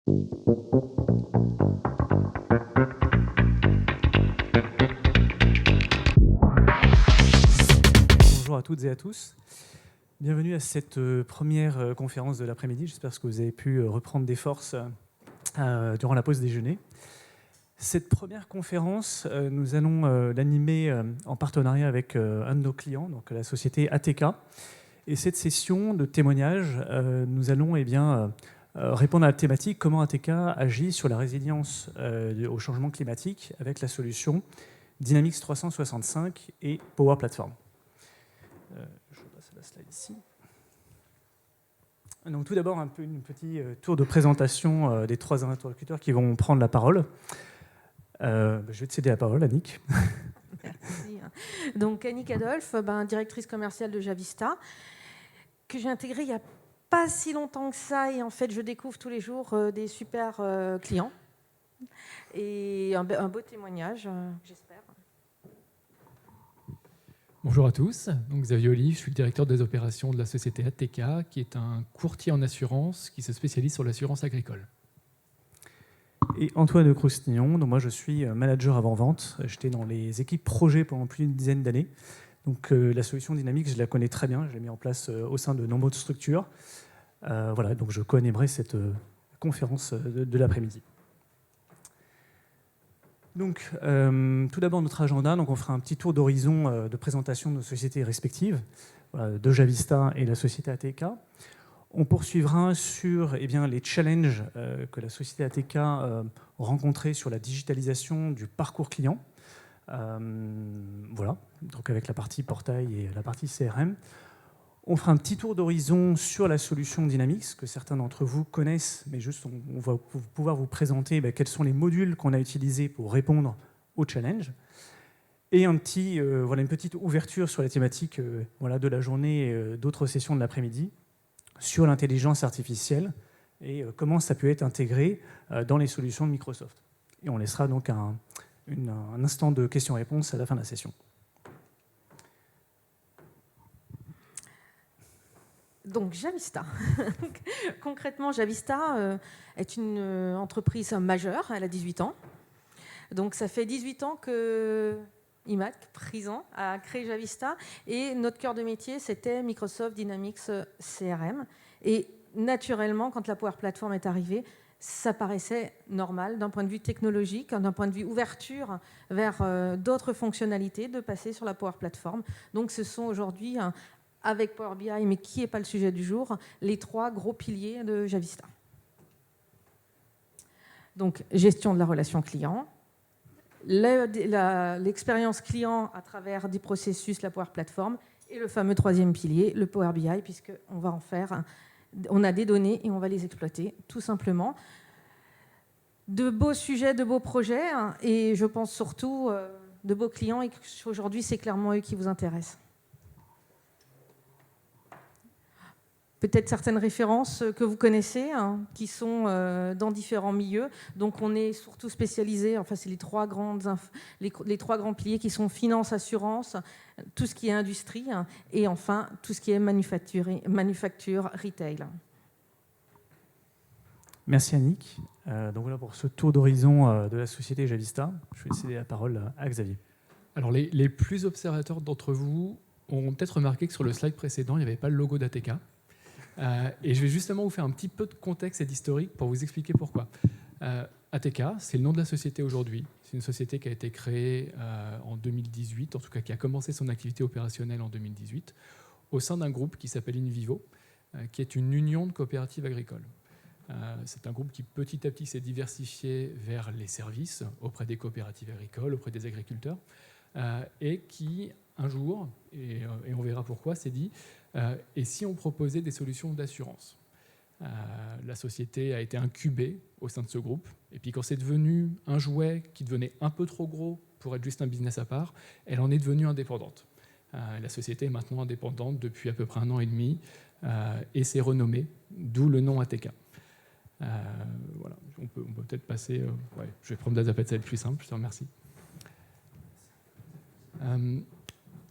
Bonjour à toutes et à tous. Bienvenue à cette première conférence de l'après-midi. J'espère que vous avez pu reprendre des forces durant la pause déjeuner. Cette première conférence, nous allons l'animer en partenariat avec un de nos clients, donc la société ATK. Et cette session de témoignage, nous allons répondre à la thématique comment ATK agit sur la résilience au changement climatique avec la solution Dynamics 365 et Power Platform. Je passe la slide ici. Donc, tout d'abord, un petit tour de présentation des trois interlocuteurs qui vont prendre la parole. Je vais te céder la parole, Annick. Merci. Donc, Annick Adolphe, directrice commerciale de Javista, que j'ai intégrée il n'y a pas si longtemps que ça. Et en fait, je découvre tous les jours des super clients. Et un beau témoignage, j'espère. Bonjour à tous, donc Xavier Olive, je suis le directeur des opérations de la société ATK, qui est un courtier en assurance qui se spécialise sur l'assurance agricole. Et Antoine de Croustillon, donc moi je suis manager avant-vente. J'étais dans les équipes projet pendant plus d'une dizaine d'années. Donc la solution Dynamics, je la connais très bien, je l'ai mis en place au sein de nombreuses structures. Voilà, donc je co-animerai cette conférence de l'après-midi. Donc, tout d'abord, notre agenda. Donc, on fera un petit tour d'horizon de présentation de nos sociétés respectives, de Javista et la société ATK. On poursuivra sur les challenges que la société ATK rencontrait sur la digitalisation du parcours client. Voilà, donc avec la partie portail et la partie CRM. On fera un petit tour d'horizon sur la solution Dynamics, que certains d'entre vous connaissent, mais juste on va pouvoir vous présenter quels sont les modules qu'on a utilisés pour répondre aux challenges. Et une petite ouverture sur la thématique de la journée et d'autres sessions de l'après-midi sur l'intelligence artificielle et comment ça peut être intégré dans les solutions de Microsoft. Et on laissera donc un instant de questions-réponses à la fin de la session. Donc, Javista. Concrètement, Javista est une entreprise majeure. Elle a 18 ans. Donc, ça fait 18 ans que IMAC, Prison, a créé Javista. Et notre cœur de métier, c'était Microsoft Dynamics CRM. Et naturellement, quand la Power Platform est arrivée, ça paraissait normal d'un point de vue technologique, d'un point de vue ouverture vers d'autres fonctionnalités, de passer sur la Power Platform. Donc, ce sont aujourd'hui avec Power BI, mais qui n'est pas le sujet du jour, les trois gros piliers de Javista. Donc, gestion de la relation client, l'expérience client à travers des processus, la Power Platform, et le fameux troisième pilier, le Power BI, puisqu'on va en faire, on a des données et on va les exploiter, tout simplement. De beaux sujets, de beaux projets, et je pense surtout de beaux clients, et aujourd'hui, c'est clairement eux qui vous intéressent. Peut-être certaines références que vous connaissez, qui sont dans différents milieux. Donc, on est surtout spécialisé, enfin, c'est les trois grands piliers qui sont finance, assurance, tout ce qui est industrie, et enfin, tout ce qui est manufacture, retail. Merci Annick. Donc voilà pour ce tour d'horizon de la société Javista. Je vais céder la parole à Xavier. Alors, les plus observateurs d'entre vous ont peut-être remarqué que sur le slide précédent, il n'y avait pas le logo d'ATK. Et je vais justement vous faire un petit peu de contexte et d'historique pour vous expliquer pourquoi. ATK, c'est le nom de la société aujourd'hui. C'est une société qui a été créée en 2018, en tout cas qui a commencé son activité opérationnelle en 2018, au sein d'un groupe qui s'appelle InVivo, qui est une union de coopératives agricoles. C'est un groupe qui petit à petit s'est diversifié vers les services auprès des coopératives agricoles, auprès des agriculteurs, et qui, un jour, et on verra pourquoi, s'est dit et si on proposait des solutions d'assurance. La société a été incubée au sein de ce groupe, et puis quand c'est devenu un jouet qui devenait un peu trop gros pour être juste un business à part, elle en est devenue indépendante. La société est maintenant indépendante depuis à peu près 1 an et demi, et s'est renommée, d'où le nom ATK. Voilà. On peut peut-être passer... je vais prendre ça va être plus simple, je te remercie.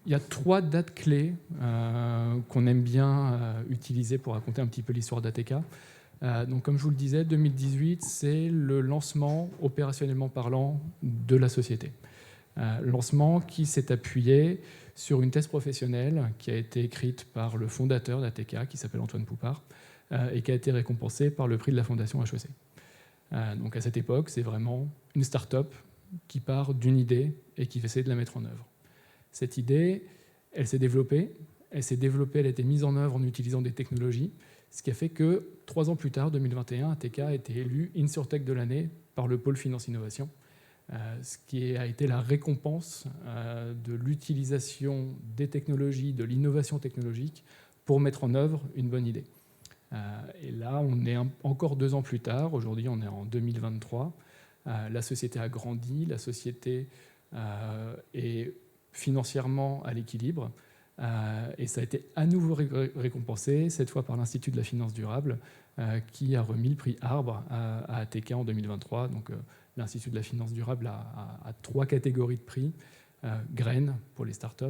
Il y a 3 dates clés qu'on aime bien utiliser pour raconter un petit peu l'histoire d'ATK. Donc, comme je vous le disais, 2018, c'est le lancement, opérationnellement parlant, de la société. Lancement qui s'est appuyé sur une thèse professionnelle qui a été écrite par le fondateur d'ATK, qui s'appelle Antoine Poupart, et qui a été récompensée par le prix de la Fondation HEC. Donc à cette époque, c'est vraiment une start-up qui part d'une idée et qui essaie de la mettre en œuvre. Cette idée, elle s'est développée, elle a été mise en œuvre en utilisant des technologies, ce qui a fait que 3 ans plus tard, 2021, ATK a été élu InsurTech de l'année par le pôle Finance Innovation, ce qui a été la récompense de l'utilisation des technologies, de l'innovation technologique pour mettre en œuvre une bonne idée. Et là, on est encore 2 ans plus tard, aujourd'hui on est en 2023, la société a grandi, la société est financièrement à l'équilibre, et ça a été à nouveau récompensé, cette fois par l'Institut de la finance durable, qui a remis le prix Arbre à ATK en 2023. Donc l'Institut de la finance durable a 3 catégories de prix, graines pour les startups,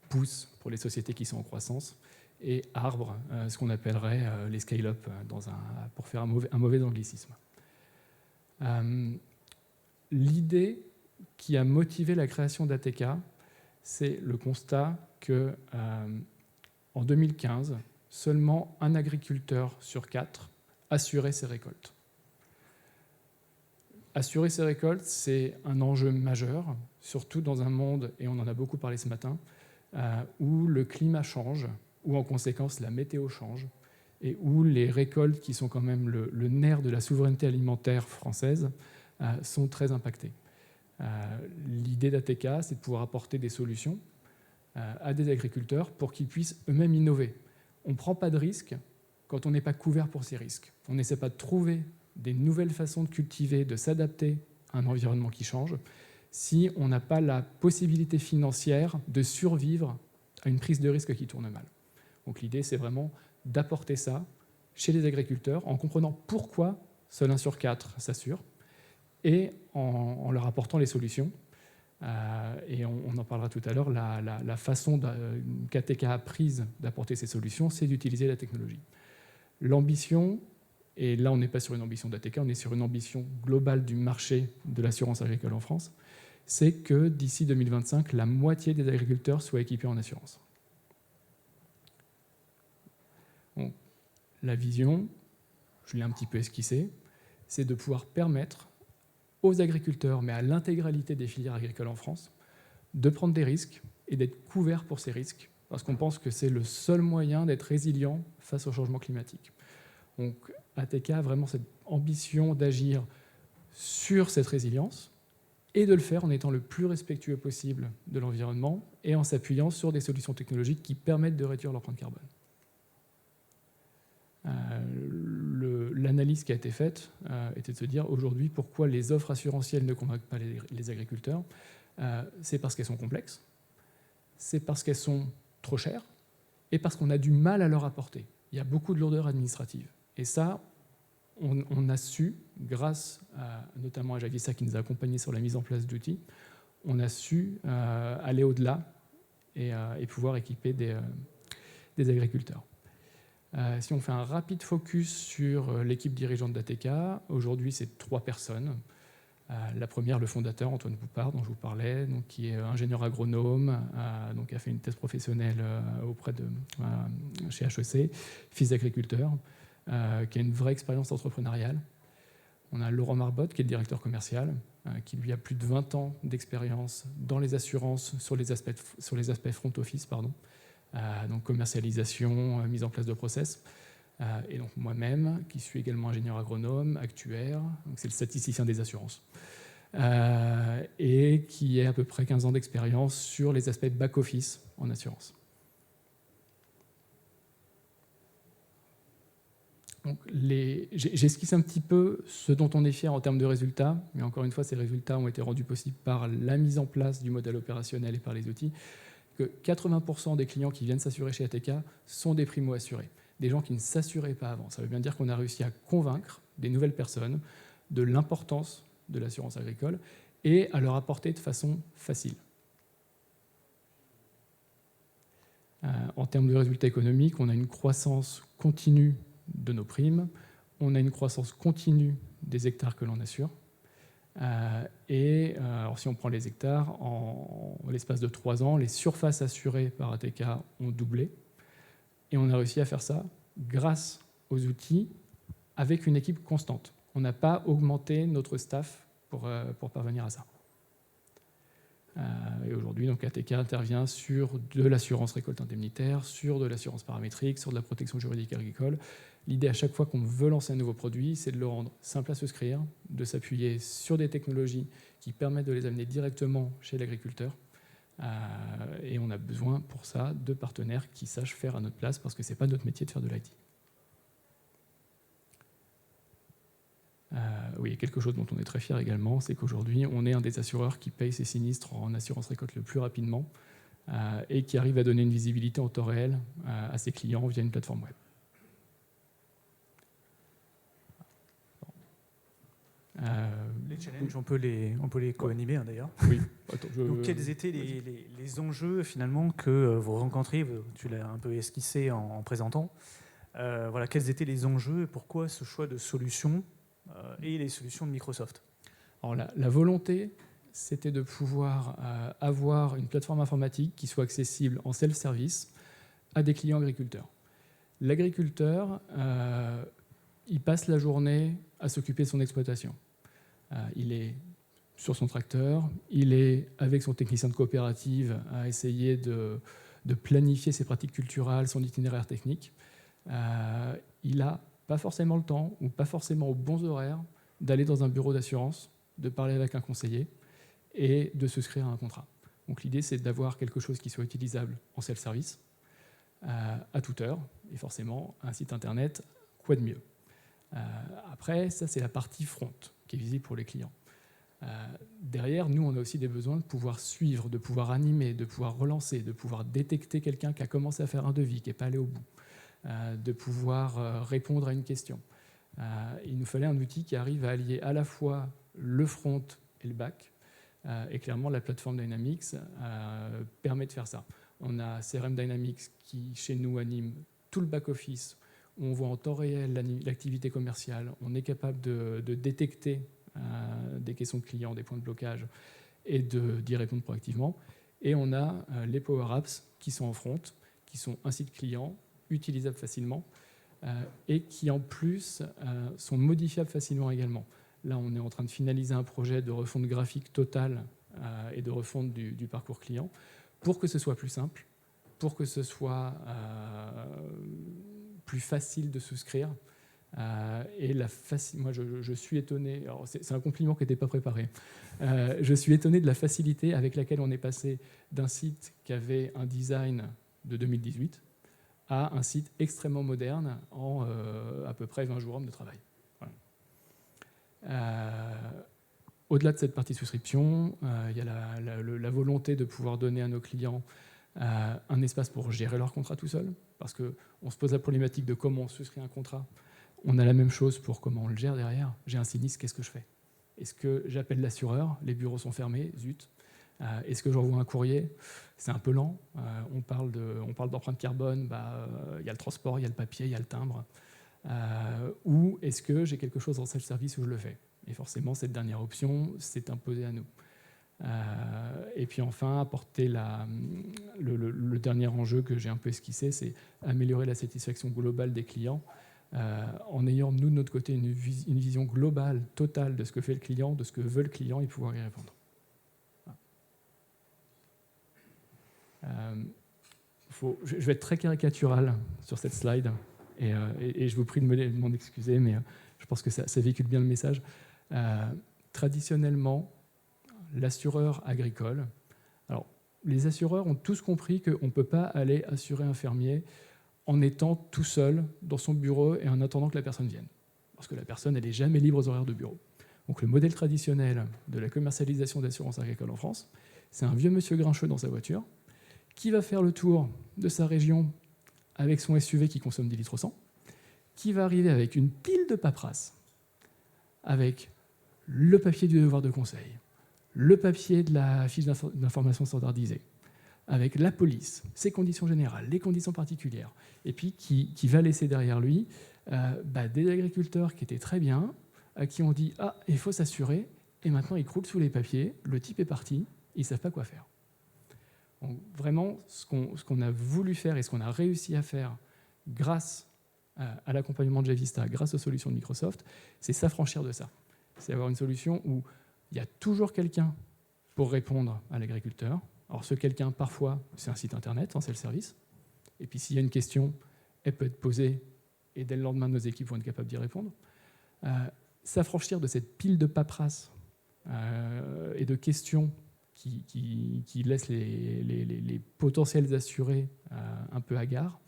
pouces pour les sociétés qui sont en croissance, et arbre, ce qu'on appellerait les scale-up, pour faire un mauvais anglicisme. L'idée qui a motivé la création d'ATK, c'est le constat qu'en 2015, seulement un agriculteur sur 4 assurait ses récoltes. Assurer ses récoltes, c'est un enjeu majeur, surtout dans un monde, et on en a beaucoup parlé ce matin, où le climat change, où en conséquence la météo change, et où les récoltes, qui sont quand même le nerf de la souveraineté alimentaire française, sont très impactées. L'idée d'ATK, c'est de pouvoir apporter des solutions à des agriculteurs pour qu'ils puissent eux-mêmes innover. On ne prend pas de risques quand on n'est pas couvert pour ces risques. On n'essaie pas de trouver des nouvelles façons de cultiver, de s'adapter à un environnement qui change, si on n'a pas la possibilité financière de survivre à une prise de risque qui tourne mal. Donc l'idée, c'est vraiment d'apporter ça chez les agriculteurs en comprenant pourquoi seul 1 sur 4 s'assure et en leur apportant les solutions. Et on en parlera tout à l'heure, la façon qu'ATK a prise d'apporter ces solutions, c'est d'utiliser la technologie. L'ambition, et là on n'est pas sur une ambition d'ATK, on est sur une ambition globale du marché de l'assurance agricole en France, c'est que d'ici 2025, la moitié des agriculteurs soient équipés en assurance. Donc, la vision, je l'ai un petit peu esquissée, c'est de pouvoir permettre aux agriculteurs, mais à l'intégralité des filières agricoles en France, de prendre des risques et d'être couverts pour ces risques, parce qu'on pense que c'est le seul moyen d'être résilient face au changement climatique. Donc ATK a vraiment cette ambition d'agir sur cette résilience et de le faire en étant le plus respectueux possible de l'environnement et en s'appuyant sur des solutions technologiques qui permettent de réduire l'empreinte carbone. L'analyse qui a été faite était de se dire aujourd'hui pourquoi les offres assurantielles ne convainquent pas les agriculteurs. C'est parce qu'elles sont complexes, c'est parce qu'elles sont trop chères et parce qu'on a du mal à leur apporter. Il y a beaucoup de lourdeur administrative. Et ça, on a su, grâce notamment à Javista qui nous a accompagnés sur la mise en place d'outils, on a su aller au-delà et pouvoir équiper des agriculteurs. Si on fait un rapide focus sur l'équipe dirigeante d'ATK, aujourd'hui c'est 3 personnes. La première, le fondateur, Antoine Poupart, dont je vous parlais, donc, qui est ingénieur agronome, donc, qui a fait une thèse professionnelle chez HEC, fils d'agriculteur, qui a une vraie expérience entrepreneuriale. On a Laurent Marbotte, qui est le directeur commercial, qui lui a plus de 20 ans d'expérience dans les assurances sur les aspects front office, donc commercialisation, mise en place de process. Et donc moi-même, qui suis également ingénieur agronome, actuaire, donc c'est le statisticien des assurances, et qui a à peu près 15 ans d'expérience sur les aspects back-office en assurance. J'esquisse un petit peu ce dont on est fier en termes de résultats, mais encore une fois, ces résultats ont été rendus possibles par la mise en place du modèle opérationnel et par les outils, que 80% des clients qui viennent s'assurer chez ATK sont des primo-assurés, des gens qui ne s'assuraient pas avant. Ça veut bien dire qu'on a réussi à convaincre des nouvelles personnes de l'importance de l'assurance agricole et à leur apporter de façon facile. En termes de résultats économiques, on a une croissance continue de nos primes. on a une croissance continue des hectares que l'on assure. Alors si on prend les hectares, en l'espace de 3 ans, les surfaces assurées par ATK ont doublé. Et on a réussi à faire ça grâce aux outils avec une équipe constante. On n'a pas augmenté notre staff pour parvenir à ça. Et aujourd'hui, donc, ATK intervient sur de l'assurance récolte indemnitaire, sur de l'assurance paramétrique, sur de la protection juridique agricole. L'idée à chaque fois qu'on veut lancer un nouveau produit, c'est de le rendre simple à souscrire, de s'appuyer sur des technologies qui permettent de les amener directement chez l'agriculteur. Et on a besoin pour ça de partenaires qui sachent faire à notre place, parce que ce n'est pas notre métier de faire de l'IT. Oui, quelque chose dont on est très fier également, c'est qu'aujourd'hui, on est un des assureurs qui paye ses sinistres en assurance récolte le plus rapidement et qui arrive à donner une visibilité en temps réel à ses clients via une plateforme web. Les challenges, on peut les co-animer d'ailleurs. Oui. Donc, quels étaient les enjeux finalement que vous rencontriez? Tu l'as un peu esquissé en présentant. Voilà, quels étaient les enjeux et pourquoi ce choix de solutions et les solutions de Microsoft? Alors, la volonté, c'était de pouvoir avoir une plateforme informatique qui soit accessible en self-service à des clients agriculteurs. L'agriculteur, il passe la journée à s'occuper de son exploitation. Il est sur son tracteur, il est avec son technicien de coopérative à essayer de planifier ses pratiques culturales, son itinéraire technique. Il n'a pas forcément le temps ou pas forcément aux bons horaires d'aller dans un bureau d'assurance, de parler avec un conseiller et de souscrire à un contrat. Donc l'idée, c'est d'avoir quelque chose qui soit utilisable en self-service, à toute heure, et forcément un site internet, quoi de mieux. Après, ça c'est la partie front, qui est visible pour les clients. Derrière, nous, on a aussi des besoins de pouvoir suivre, de pouvoir animer, de pouvoir relancer, de pouvoir détecter quelqu'un qui a commencé à faire un devis, qui n'est pas allé au bout, de pouvoir répondre à une question. Il nous fallait un outil qui arrive à allier à la fois le front et le back, et clairement, la plateforme Dynamics permet de faire ça. On a CRM Dynamics qui, chez nous, anime tout le back-office. On voit en temps réel l'activité commerciale. On est capable de détecter des questions de clients, des points de blocage, et d'y répondre proactivement. Et on a les Power Apps qui sont en front, qui sont un site client, utilisables facilement, et qui, en plus, sont modifiables facilement également. Là, on est en train de finaliser un projet de refonte graphique totale et de refonte du parcours client pour que ce soit plus simple, pour que ce soit plus facile de souscrire. Et moi, je suis étonné, alors c'est un compliment qui n'était pas préparé, je suis étonné de la facilité avec laquelle on est passé d'un site qui avait un design de 2018 à un site extrêmement moderne en à peu près 20 jours de travail. Au-delà de cette partie souscription, il y a la volonté de pouvoir donner à nos clients un espace pour gérer leur contrat tout seul, parce qu'on se pose la problématique de comment on souscrit un contrat. On a la même chose pour comment on le gère derrière. J'ai un sinistre, qu'est-ce que je fais? Est-ce que j'appelle l'assureur? Les bureaux sont fermés, zut. Est-ce que j'envoie un courrier? C'est un peu lent. On parle d'empreinte carbone, y a le transport, il y a le papier, il y a le timbre. Ou est-ce que j'ai quelque chose en self-service où je le fais? Et forcément, cette dernière option, c'est imposé à nous. Et puis enfin, apporter le dernier enjeu que j'ai un peu esquissé, c'est améliorer la satisfaction globale des clients en ayant, nous, de notre côté, une vision globale, totale de ce que fait le client, de ce que veut le client et pouvoir y répondre. Je vais être très caricatural sur cette slide et je vous prie de m'en excuser, mais je pense que ça véhicule bien le message. Traditionnellement, l'assureur agricole, alors les assureurs ont tous compris qu'on ne peut pas aller assurer un fermier en étant tout seul dans son bureau et en attendant que la personne vienne, parce que la personne, elle n'est jamais libre aux horaires de bureau. Donc le modèle traditionnel de la commercialisation d'assurance agricole en France, c'est un vieux monsieur grincheux dans sa voiture qui va faire le tour de sa région avec son SUV qui consomme 10 litres au 100, qui va arriver avec une pile de paperasse, avec le papier du devoir de conseil, le papier de la fiche d'information standardisée, avec la police, ses conditions générales, les conditions particulières, et puis qui va laisser derrière lui des agriculteurs qui étaient très bien, à qui on dit « Ah, il faut s'assurer », et maintenant ils croulent sous les papiers, le type est parti, ils ne savent pas quoi faire. Donc, vraiment, ce qu'on a voulu faire et ce qu'on a réussi à faire grâce à l'accompagnement de Javista, grâce aux solutions de Microsoft, c'est s'affranchir de ça. C'est avoir une solution où il y a toujours quelqu'un pour répondre à l'agriculteur. Alors ce quelqu'un, parfois, c'est un site internet, c'est le service. Et puis s'il y a une question, elle peut être posée et dès le lendemain, nos équipes vont être capables d'y répondre. S'affranchir de cette pile de paperasse et de questions qui laissent les potentiels assurés un peu hagards,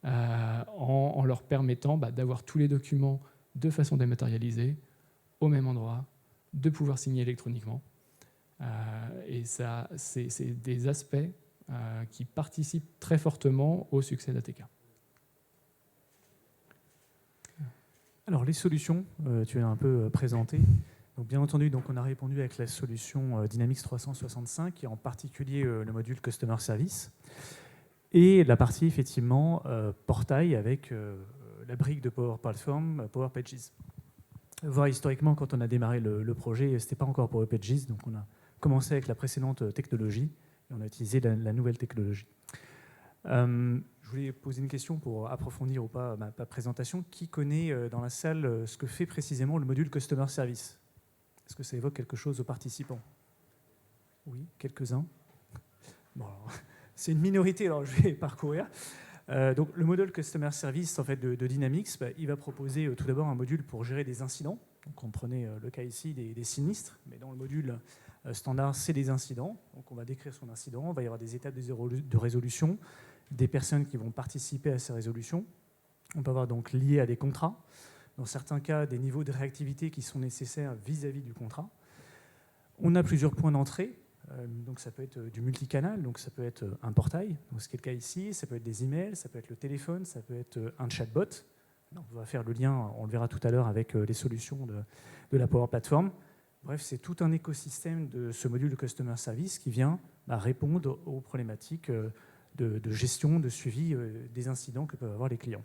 en leur permettant d'avoir tous les documents de façon dématérialisée, au même endroit, de pouvoir signer électroniquement. Et ça, c'est des aspects qui participent très fortement au succès d'ATK. Alors les solutions, tu as un peu présenté. Donc, bien entendu, donc, on a répondu avec la solution Dynamics 365 et en particulier le module Customer Service et la partie effectivement portail avec la brique de Power Platform, Power Pages. Voir historiquement, quand on a démarré le projet, ce n'était pas encore Power Pages, donc on a commencé avec la précédente technologie et on a utilisé la nouvelle technologie. Je voulais poser une question pour approfondir ou pas ma présentation. Qui connaît dans la salle ce que fait précisément le module Customer Service ? Est-ce que ça évoque quelque chose aux participants ? Oui, quelques-uns. Bon, c'est une minorité, alors je vais parcourir. Donc, le module Customer Service en fait, de Dynamics, il va proposer tout d'abord un module pour gérer des incidents. Donc, on prenait le cas ici des sinistres, mais dans le module standard, c'est des incidents. Donc, on va décrire son incident, il va y avoir des étapes de résolution, des personnes qui vont participer à ces résolutions. On peut avoir donc lié à des contrats. Dans certains cas, des niveaux de réactivité qui sont nécessaires vis-à-vis du contrat. On a plusieurs points d'entrée, donc ça peut être du multicanal, donc ça peut être un portail, donc ce qui est le cas ici, ça peut être des emails, ça peut être le téléphone, ça peut être un chatbot. Alors on va faire le lien, on le verra tout à l'heure avec les solutions de la Power Platform. Bref, c'est tout un écosystème de ce module de Customer Service qui vient répondre aux problématiques de gestion, de suivi des incidents que peuvent avoir les clients.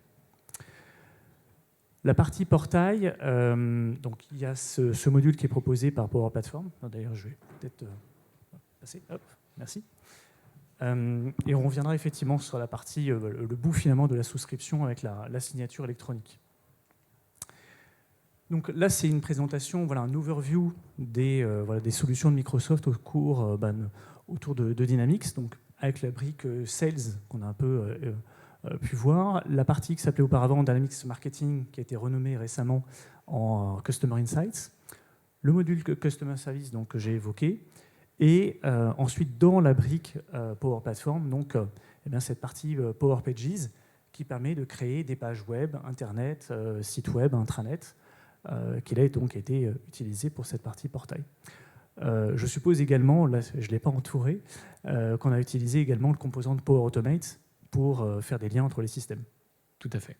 La partie portail, donc il y a ce module qui est proposé par Power Platform. D'ailleurs, je vais peut-être passer. Hop, merci. Et on reviendra effectivement sur la partie, le bout finalement de la souscription avec la signature électronique. Donc là, c'est une présentation, voilà, un overview des solutions de Microsoft autour de Dynamics, donc avec la brique Sales qu'on a un peu pu voir, la partie qui s'appelait auparavant Dynamics Marketing, qui a été renommée récemment en Customer Insights, le module Customer Service donc, que j'ai évoqué, et ensuite dans la brique Power Platform, donc, cette partie Power Pages qui permet de créer des pages web, Internet, sites web, intranet, qui a donc été utilisé pour cette partie portail. Je suppose également, là je ne l'ai pas entouré, qu'on a utilisé également le composant de Power Automate pour faire des liens entre les systèmes. Tout à fait.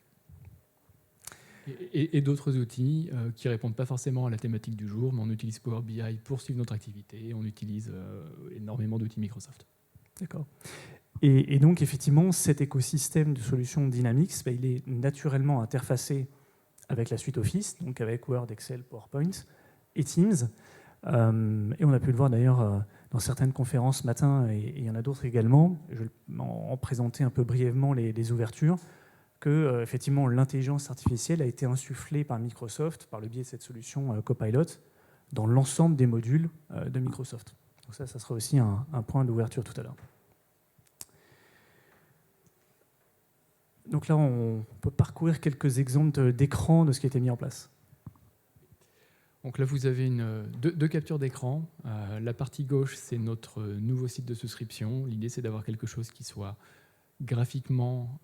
Et d'autres outils qui ne répondent pas forcément à la thématique du jour, mais on utilise Power BI pour suivre notre activité, on utilise énormément d'outils Microsoft. D'accord. Et donc, effectivement, cet écosystème de solutions Dynamics, il est naturellement interfacé avec la suite Office, donc avec Word, Excel, PowerPoint et Teams. Et on a pu le voir d'ailleurs dans certaines conférences ce matin, et il y en a d'autres également. Je vais en présenter un peu brièvement les ouvertures, que effectivement l'intelligence artificielle a été insufflée par Microsoft par le biais de cette solution Copilot dans l'ensemble des modules de Microsoft. Donc ça sera aussi un point d'ouverture tout à l'heure. Donc là, on peut parcourir quelques exemples d'écran de ce qui a été mis en place. Donc là, vous avez deux captures d'écran. La partie gauche, c'est notre nouveau site de souscription. L'idée, c'est d'avoir quelque chose qui soit graphiquement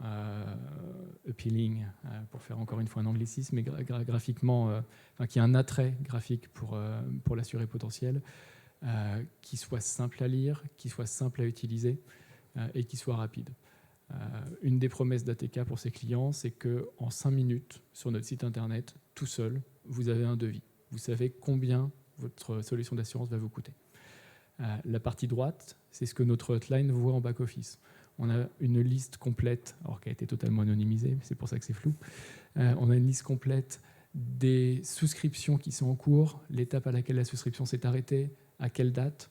appealing, pour faire encore une fois un anglicisme, mais graphiquement, qui ait un attrait graphique pour l'assuré potentiel, qui soit simple à lire, qui soit simple à utiliser et qui soit rapide. Une des promesses d'ATK pour ses clients, c'est qu'en 5 minutes, sur notre site internet, tout seul, vous avez un devis. Vous savez combien votre solution d'assurance va vous coûter. La partie droite, c'est ce que notre hotline voit en back-office. On a une liste complète, alors qu'elle a été totalement anonymisée, c'est pour ça que c'est flou. On a une liste complète des souscriptions qui sont en cours, l'étape à laquelle la souscription s'est arrêtée, à quelle date.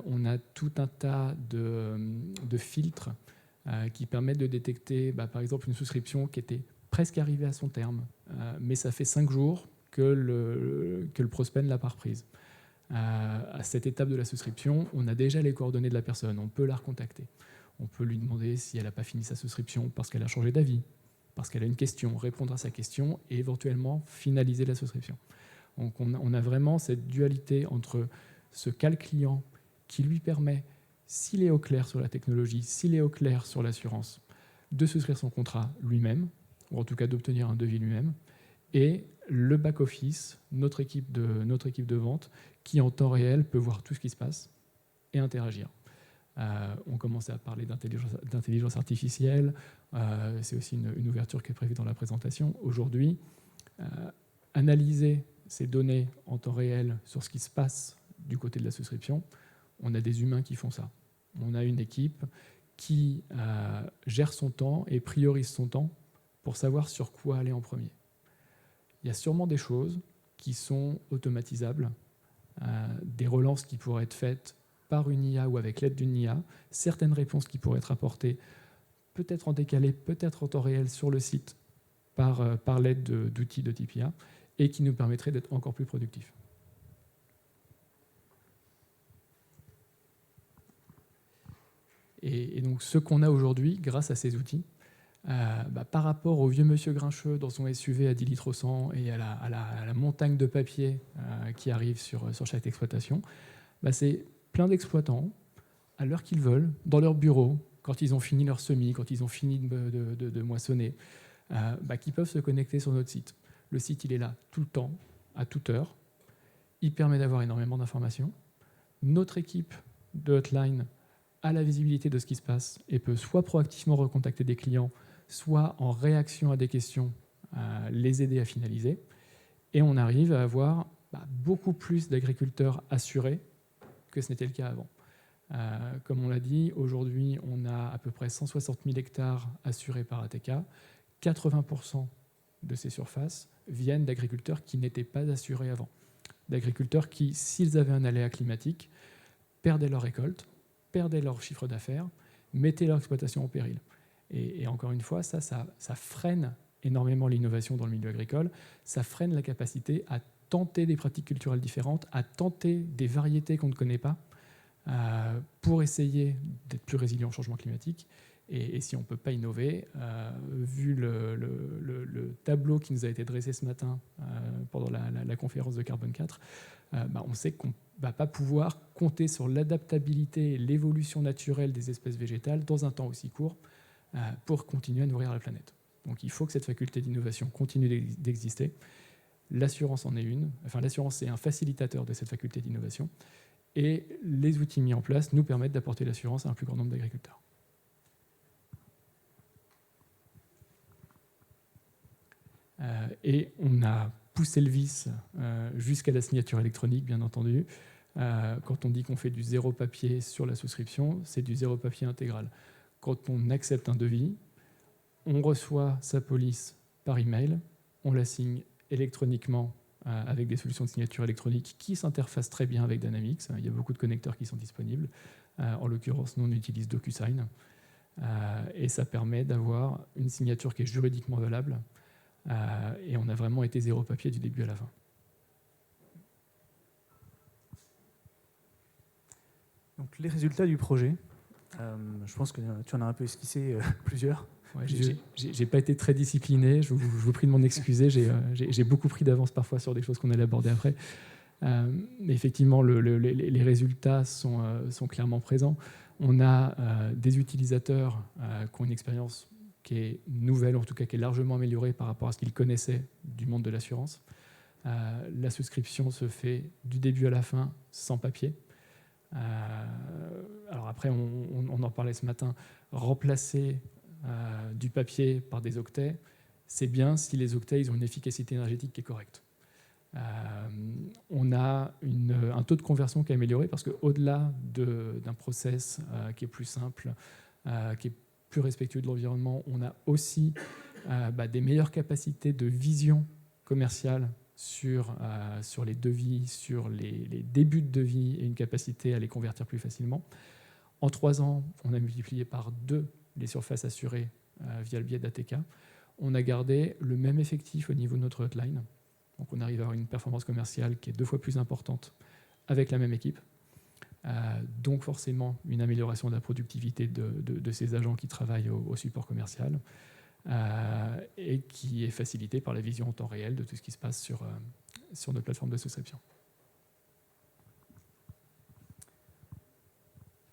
On a tout un tas de filtres qui permettent de détecter, par exemple, une souscription qui était presque arrivée à son terme, mais ça fait 5 jours que le prospect ne l'a pas reprise. À cette étape de la souscription, on a déjà les coordonnées de la personne, on peut la recontacter. On peut lui demander si elle n'a pas fini sa souscription parce qu'elle a changé d'avis, parce qu'elle a une question, répondre à sa question et éventuellement finaliser la souscription. Donc on a vraiment cette dualité entre ce cas le client qui lui permet, s'il est au clair sur la technologie, s'il est au clair sur l'assurance, de souscrire son contrat lui-même, ou en tout cas d'obtenir un devis lui-même, et le back-office, notre équipe de vente, qui en temps réel peut voir tout ce qui se passe et interagir. On commençait à parler d'intelligence artificielle, c'est aussi une ouverture qui est prévue dans la présentation. Aujourd'hui, analyser ces données en temps réel sur ce qui se passe du côté de la souscription, on a des humains qui font ça. On a une équipe qui gère son temps et priorise son temps pour savoir sur quoi aller en premier. Il y a sûrement des choses qui sont automatisables, des relances qui pourraient être faites par une IA ou avec l'aide d'une IA, certaines réponses qui pourraient être apportées, peut-être en décalé, peut-être en temps réel sur le site, par l'aide d'outils de type IA, et qui nous permettraient d'être encore plus productifs. Et donc ce qu'on a aujourd'hui, grâce à ces outils, par rapport au vieux monsieur grincheux dans son SUV à 10 litres au 100 et à la montagne de papier qui arrive sur chaque exploitation, c'est plein d'exploitants, à l'heure qu'ils veulent, dans leur bureau, quand ils ont fini leur semis, quand ils ont fini de moissonner, qui peuvent se connecter sur notre site. Le site, il est là tout le temps, à toute heure. Il permet d'avoir énormément d'informations. Notre équipe de hotline a la visibilité de ce qui se passe et peut soit proactivement recontacter des clients, soit en réaction à des questions, les aider à finaliser. Et on arrive à avoir beaucoup plus d'agriculteurs assurés que ce n'était le cas avant. Comme on l'a dit, aujourd'hui, on a à peu près 160 000 hectares assurés par ATK. 80% de ces surfaces viennent d'agriculteurs qui n'étaient pas assurés avant. D'agriculteurs qui, s'ils avaient un aléa climatique, perdaient leur récolte, perdaient leur chiffre d'affaires, mettaient leur exploitation en péril. Et encore une fois, ça freine énormément l'innovation dans le milieu agricole, ça freine la capacité à tenter des pratiques culturelles différentes, à tenter des variétés qu'on ne connaît pas, pour essayer d'être plus résilient au changement climatique. Et si on ne peut pas innover, vu le tableau qui nous a été dressé ce matin pendant la conférence de Carbone 4, on sait qu'on ne va pas pouvoir compter sur l'adaptabilité et l'évolution naturelle des espèces végétales dans un temps aussi court pour continuer à nourrir la planète. Donc il faut que cette faculté d'innovation continue d'exister. L'assurance en est une. Enfin, l'assurance est un facilitateur de cette faculté d'innovation. Et les outils mis en place nous permettent d'apporter l'assurance à un plus grand nombre d'agriculteurs. Et on a poussé le vice jusqu'à la signature électronique, bien entendu. Quand on dit qu'on fait du zéro papier sur la souscription, c'est du zéro papier intégral. Quand on accepte un devis, on reçoit sa police par email, on la signe électroniquement avec des solutions de signature électronique qui s'interfacent très bien avec Dynamics. Il y a beaucoup de connecteurs qui sont disponibles. En l'occurrence, nous, on utilise DocuSign. Et ça permet d'avoir une signature qui est juridiquement valable. Et on a vraiment été zéro papier du début à la fin. Donc, les résultats du projet, je pense que tu en as un peu esquissé plusieurs. Ouais, j'ai pas été très discipliné, je vous prie de m'en excuser, j'ai beaucoup pris d'avance parfois sur des choses qu'on allait aborder après. Mais effectivement, les résultats sont clairement présents. On a des utilisateurs qui ont une expérience qui est nouvelle, en tout cas qui est largement améliorée par rapport à ce qu'ils connaissaient du monde de l'assurance. La souscription se fait du début à la fin sans papier. Alors après, on en parlait ce matin, remplacer du papier par des octets, c'est bien si les octets ils ont une efficacité énergétique qui est correcte. on a un taux de conversion qui est amélioré parce qu'au-delà d'un process qui est plus simple, qui est plus respectueux de l'environnement, on a aussi des meilleures capacités de vision commerciale sur les devis, sur les débuts de devis et une capacité à les convertir plus facilement. En 3 ans, on a multiplié par 2 les surfaces assurées via le biais d'ATK. On a gardé le même effectif au niveau de notre hotline. Donc on arrive à avoir une performance commerciale qui est 2 fois plus importante avec la même équipe. Donc forcément une amélioration de la productivité de ces agents qui travaillent au support commercial et qui est facilitée par la vision en temps réel de tout ce qui se passe sur notre plateforme de souscription.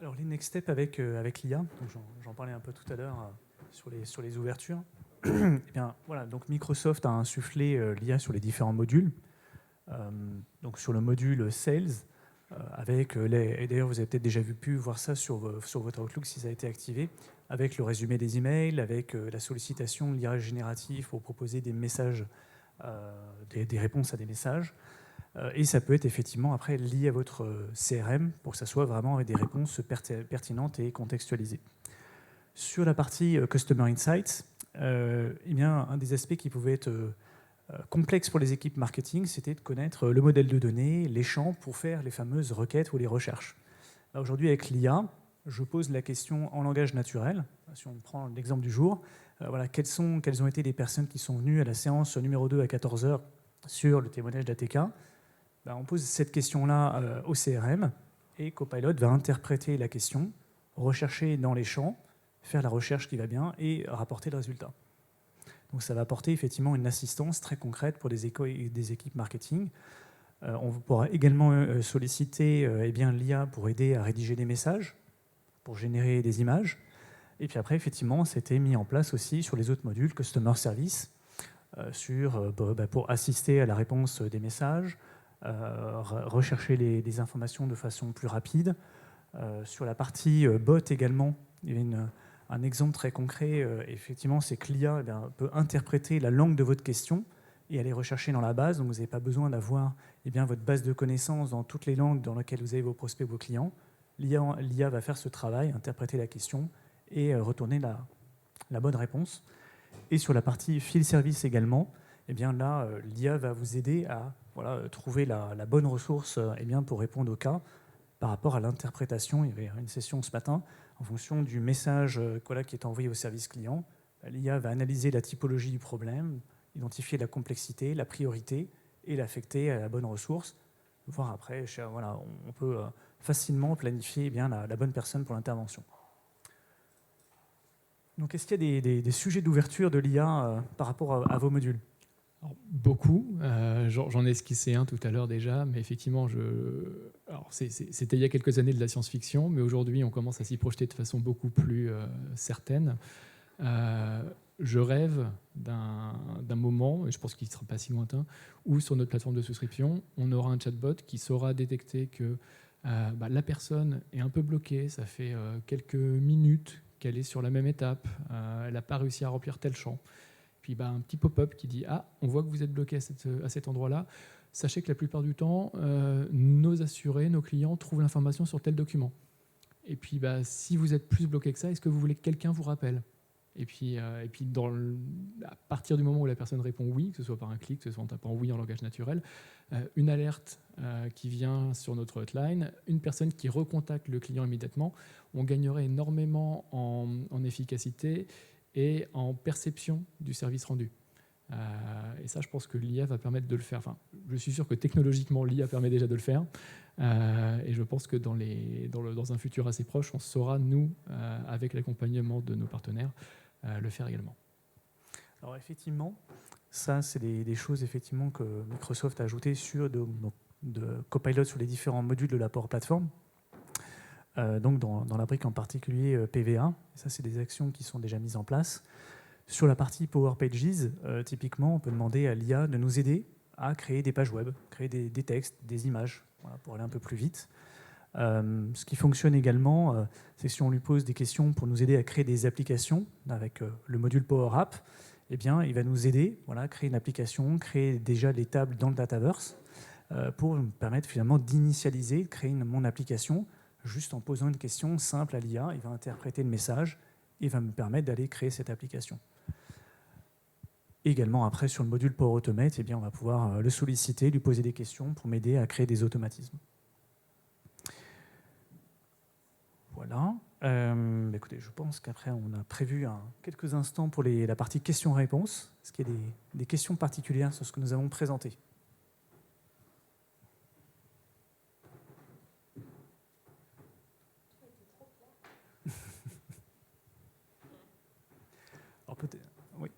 Alors les next steps avec l'IA, j'en parlais un peu tout à l'heure sur les ouvertures. Eh bien, voilà, donc Microsoft a insufflé l'IA sur les différents modules. Donc sur le module Sales, et d'ailleurs vous avez peut-être déjà pu voir ça sur votre Outlook si ça a été activé, avec le résumé des emails, avec la sollicitation, l'IA génératif pour proposer des messages, des réponses à des messages. Et ça peut être effectivement après lié à votre CRM pour que ça soit vraiment avec des réponses pertinentes et contextualisées. Sur la partie Customer Insights, eh bien, un des aspects qui pouvait être complexe pour les équipes marketing, c'était de connaître le modèle de données, les champs pour faire les fameuses requêtes ou les recherches. Là, aujourd'hui, avec l'IA, je pose la question en langage naturel. Si on prend l'exemple du jour, voilà, quelles ont été les personnes qui sont venues à la séance numéro 2 à 14h sur le témoignage d'ATK. On pose cette question-là au CRM et Copilot va interpréter la question, rechercher dans les champs, faire la recherche qui va bien et rapporter le résultat. Donc ça va apporter effectivement une assistance très concrète pour des équipes marketing. On pourra également solliciter l'IA pour aider à rédiger des messages, pour générer des images. Et puis après, effectivement, c'était mis en place aussi sur les autres modules, Customer Service, pour assister à la réponse des messages, rechercher les informations de façon plus rapide. Sur la partie bot également, il y avait un exemple très concret, effectivement, c'est que l'IA peut interpréter la langue de votre question et aller rechercher dans la base. Donc vous n'avez pas besoin d'avoir votre base de connaissances dans toutes les langues dans lesquelles vous avez vos prospects, vos clients. L'IA va faire ce travail, interpréter la question et retourner la bonne réponse. Et sur la partie field service également, là, l'IA va vous aider à trouver la bonne ressource pour répondre au cas par rapport à l'interprétation. Il y avait une session ce matin, en fonction du message qui est envoyé au service client, l'IA va analyser la typologie du problème, identifier la complexité, la priorité et l'affecter à la bonne ressource. Voir après, on peut facilement planifier la bonne personne pour l'intervention. Donc, est-ce qu'il y a des sujets d'ouverture de l'IA par rapport à vos modules ? Alors, beaucoup. J'en ai esquissé un tout à l'heure déjà, mais effectivement, c'était il y a quelques années de la science-fiction, mais aujourd'hui, on commence à s'y projeter de façon beaucoup plus certaine. Je rêve d'un moment, et je pense qu'il ne sera pas si lointain, où sur notre plateforme de souscription, on aura un chatbot qui saura détecter que la personne est un peu bloquée, ça fait quelques minutes qu'elle est sur la même étape, elle n'a pas réussi à remplir tel champ. Puis un petit pop-up qui dit « Ah, on voit que vous êtes bloqué à cet endroit-là. Sachez que la plupart du temps, nos assurés, nos clients trouvent l'information sur tel document. Et puis, si vous êtes plus bloqué que ça, est-ce que vous voulez que quelqu'un vous rappelle ?» Et puis à partir du moment où la personne répond oui, que ce soit par un clic, que ce soit en tapant oui en langage naturel, une alerte qui vient sur notre hotline, une personne qui recontacte le client immédiatement, on gagnerait énormément en efficacité et en perception du service rendu. Et ça, je pense que l'IA va permettre de le faire. Enfin, je suis sûr que technologiquement, l'IA permet déjà de le faire. Et je pense que dans un futur assez proche, on saura, nous, avec l'accompagnement de nos partenaires, le faire également. Alors effectivement, ça, c'est des choses effectivement que Microsoft a ajoutées sur de Copilot sur les différents modules de la Power Platform. Donc dans la brique en particulier PVA. Ça, c'est des actions qui sont déjà mises en place. Sur la partie Power Pages, typiquement, on peut demander à l'IA de nous aider à créer des pages web, créer des textes, des images, pour aller un peu plus vite. Ce qui fonctionne également, c'est si on lui pose des questions pour nous aider à créer des applications avec le module Power App, il va nous aider, créer une application, créer déjà les tables dans le Dataverse. pour me permettre finalement d'initialiser, de créer mon application, juste en posant une question simple à l'IA. Il va interpréter le message et va me permettre d'aller créer cette application. Également, après, sur le module Power Automate, eh bien, on va pouvoir le solliciter, lui poser des questions pour m'aider à créer des automatismes. Voilà. Écoutez, je pense qu'après, on a prévu quelques instants pour la partie questions-réponses. Est-ce qu'il y a des questions particulières sur ce que nous avons présenté ? Alors peut-être, oui.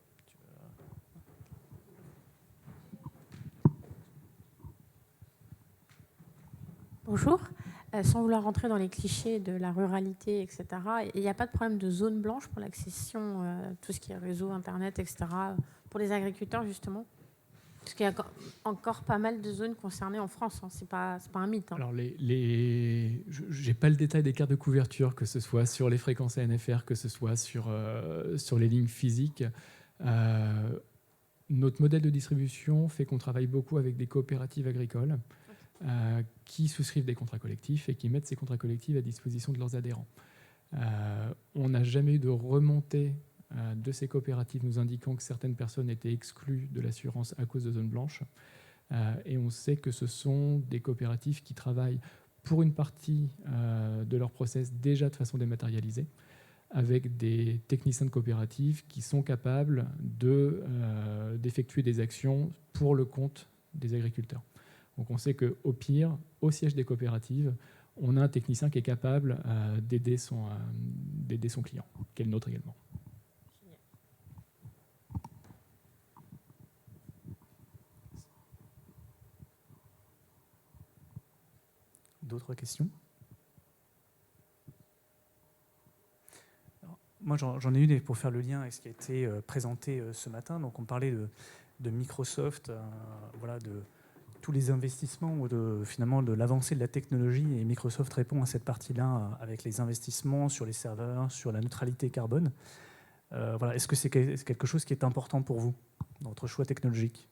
Bonjour. Sans vouloir rentrer dans les clichés de la ruralité, etc., il n'y a pas de problème de zone blanche pour l'accession, tout ce qui est réseau, Internet, etc., pour les agriculteurs, justement? Parce qu'il y a encore pas mal de zones concernées en France, hein. C'est pas un mythe. Hein. Alors, je n'ai pas le détail des cartes de couverture, que ce soit sur les fréquences ANFR, que ce soit sur les lignes physiques. Notre modèle de distribution fait qu'on travaille beaucoup avec des coopératives agricoles qui souscrivent des contrats collectifs et qui mettent ces contrats collectifs à disposition de leurs adhérents. On n'a jamais eu de remontée de ces coopératives nous indiquant que certaines personnes étaient exclues de l'assurance à cause de zones blanches. Et on sait que ce sont des coopératives qui travaillent pour une partie de leur process déjà de façon dématérialisée, avec des techniciens de coopératives qui sont capables d'effectuer des actions pour le compte des agriculteurs. Donc on sait qu'au pire, au siège des coopératives, on a un technicien qui est capable d'aider son client, qui est le nôtre également. D'autres questions ? Alors, moi, j'en ai une pour faire le lien avec ce qui a été présenté ce matin. Donc, on parlait de Microsoft, voilà, de tous les investissements ou finalement de l'avancée de la technologie, et Microsoft répond à cette partie-là avec les investissements sur les serveurs, sur la neutralité carbone. Voilà, est-ce que c'est quelque chose qui est important pour vous dans votre choix technologique ?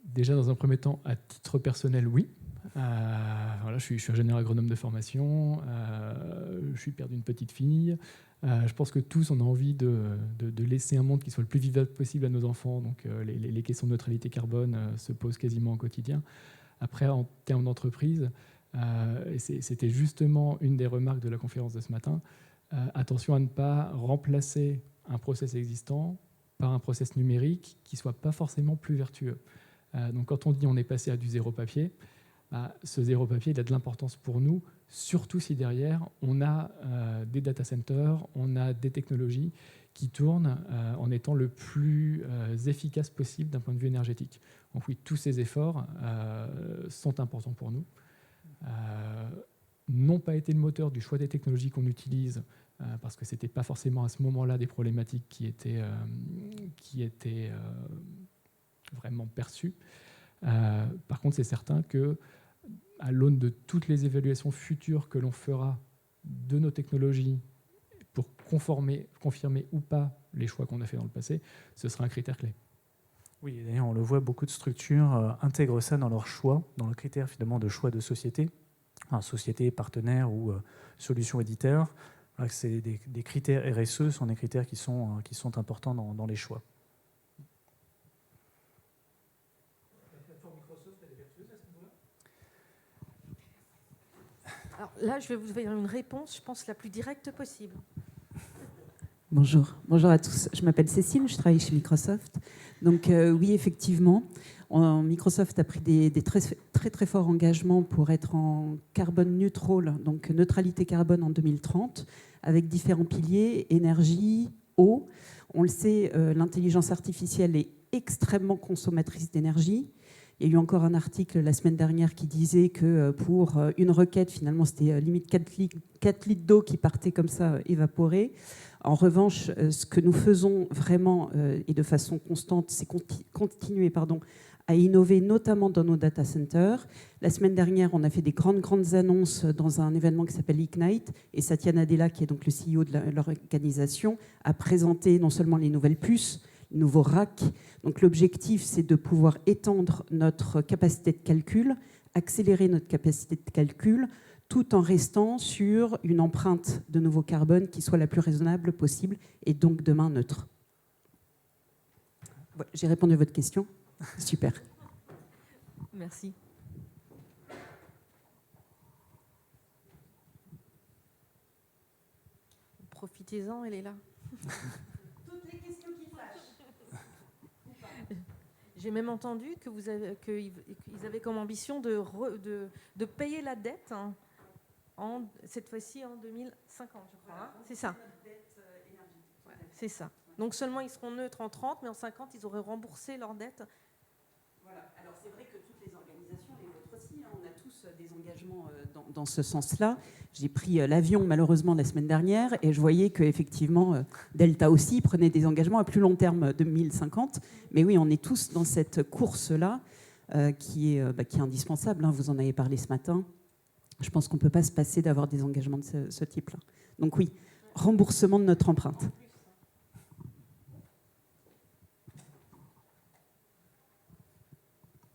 Déjà, dans un premier temps, à titre personnel, oui. Voilà, je suis ingénieur agronome de formation, je suis père d'une petite fille. Je pense que tous, on a envie de laisser un monde qui soit le plus vivable possible à nos enfants. Donc les questions de neutralité carbone se posent quasiment au quotidien. Après, en termes d'entreprise, c'était justement une des remarques de la conférence de ce matin, attention à ne pas remplacer un process existant par un process numérique qui ne soit pas forcément plus vertueux. Donc quand on dit on est passé à du zéro papier, ce zéro papier, il a de l'importance pour nous, surtout si derrière, on a des data centers, on a des technologies qui tournent en étant le plus efficace possible d'un point de vue énergétique. Donc oui, tous ces efforts sont importants pour nous. N'ont pas été le moteur du choix des technologies qu'on utilise, parce que ce n'était pas forcément à ce moment-là des problématiques qui étaient vraiment perçues. Par contre, c'est certain que, à l'aune de toutes les évaluations futures que l'on fera de nos technologies pour confirmer ou pas les choix qu'on a fait dans le passé, ce sera un critère clé. Oui, d'ailleurs, on le voit, beaucoup de structures intègrent ça dans leur choix, dans le critère finalement de choix de société, société, partenaire ou solution éditeur. Voilà, c'est des critères RSE sont des critères qui sont importants dans les choix. Alors là, je vais vous faire une réponse, je pense, la plus directe possible. Bonjour à tous. Je m'appelle Cécile, je travaille chez Microsoft. Donc oui, effectivement, Microsoft a pris des très forts engagements pour être en carbone neutral, donc neutralité carbone en 2030, avec différents piliers, énergie, eau. On le sait, l'intelligence artificielle est extrêmement consommatrice d'énergie. Il y a eu encore un article la semaine dernière qui disait que pour une requête, finalement, c'était limite 4 litres d'eau qui partaient comme ça, évaporés. En revanche, ce que nous faisons vraiment et de façon constante, c'est continuer à innover, notamment dans nos data centers. La semaine dernière, on a fait des grandes annonces dans un événement qui s'appelle Ignite, et Satya Nadella, qui est donc le CEO de l'organisation, a présenté non seulement les nouvelles puces, nouveau rack. Donc l'objectif, c'est de pouvoir étendre notre capacité de calcul, accélérer notre capacité de calcul, tout en restant sur une empreinte de nouveau carbone qui soit la plus raisonnable possible et donc demain neutre. Voilà, j'ai répondu à votre question. Super. Merci. Profitez-en, elle est là. Toutes les questions qui fâchent. J'ai même entendu que qu'ils avaient comme ambition de payer la dette, hein, cette fois-ci en 2050, je crois. Hein. C'est ça. Ouais, c'est ça. Donc seulement ils seront neutres en 30, mais en 50, ils auraient remboursé leur dette. Voilà. Alors c'est vrai que toutes les organisations, les vôtres aussi, hein, on a tous des engagements dans ce sens-là. J'ai pris l'avion malheureusement la semaine dernière et je voyais qu'effectivement Delta aussi prenait des engagements à plus long terme 2050. Mais oui, on est tous dans cette course-là qui est indispensable. Hein. Vous en avez parlé ce matin. Je pense qu'on ne peut pas se passer d'avoir des engagements de ce type-là. Donc oui, remboursement de notre empreinte.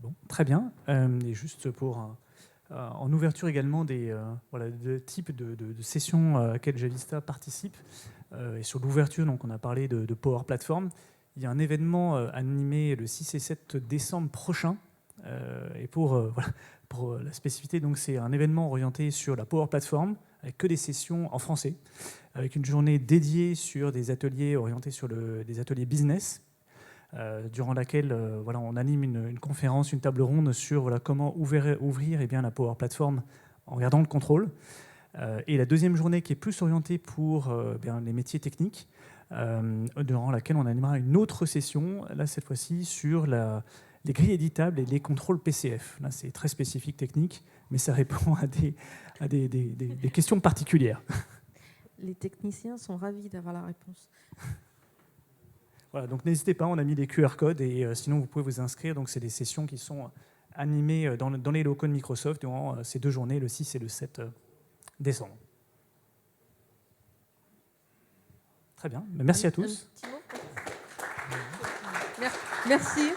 Bon, très bien. Et juste pour en ouverture également des types de sessions à laquelle Javista participe. Et sur l'ouverture, donc on a parlé de Power Platform. Il y a un événement animé le 6 et 7 décembre prochain. Et pour la spécificité, donc c'est un événement orienté sur la Power Platform avec que des sessions en français, avec une journée dédiée sur des ateliers orientés sur des ateliers business. Durant laquelle on anime une conférence, une table ronde sur comment ouvrir la Power Platform en gardant le contrôle. Et la deuxième journée qui est plus orientée pour les métiers techniques, durant laquelle on animera une autre session, là cette fois-ci sur les grilles éditables et les contrôles PCF. Là c'est très spécifique technique, mais ça répond à des questions particulières. Les techniciens sont ravis d'avoir la réponse. Voilà, donc n'hésitez pas, on a mis des QR codes et sinon vous pouvez vous inscrire. Donc c'est des sessions qui sont animées dans les locaux de Microsoft durant ces 2 journées, le 6 et le 7 décembre. Très bien, merci à tous. Merci.